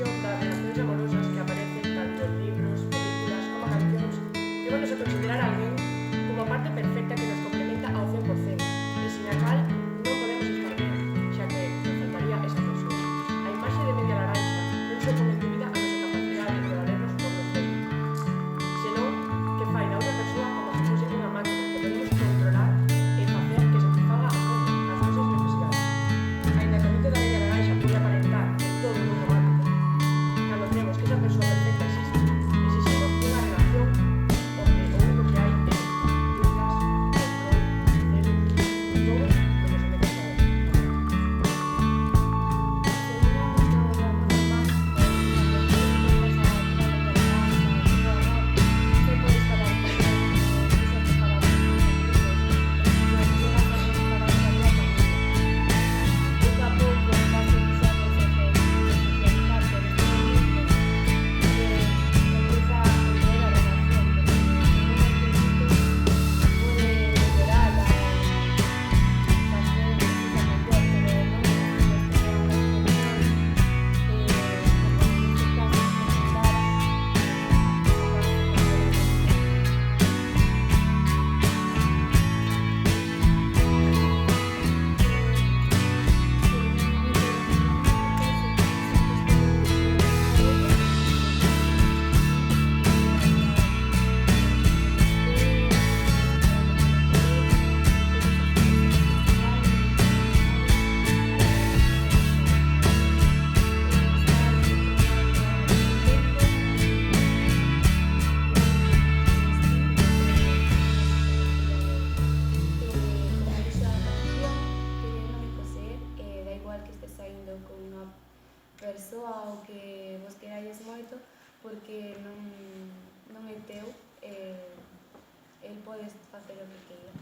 reflexión das relacións amorosas que aparecen tanto en libros, películas como cancións, llévanos a considerar a alguén como a parte perfecta que nos complementa ao 100%, e sin a cal non podemos estar ben, xa que nos faltaría esa persoa. A imaxe de Media Laranxa non só pon en dúbida a nosa capacidade de valernos por nos mesmos, senón que fai da outra persoa como se fose unha máquina que podemos controlar e facer que satisfaga as nosas necesidades. Ainda que o mito da Media Laranxa pode aparentar en todo moi romántico, cando cremos que esa persoa perfecta existe, existe unha relación onde o único que hai é dúbidas, control, celos, todo lo que somete a outra. Persoa ou que vos querades moito porque non é teu, el pode facer o que queira.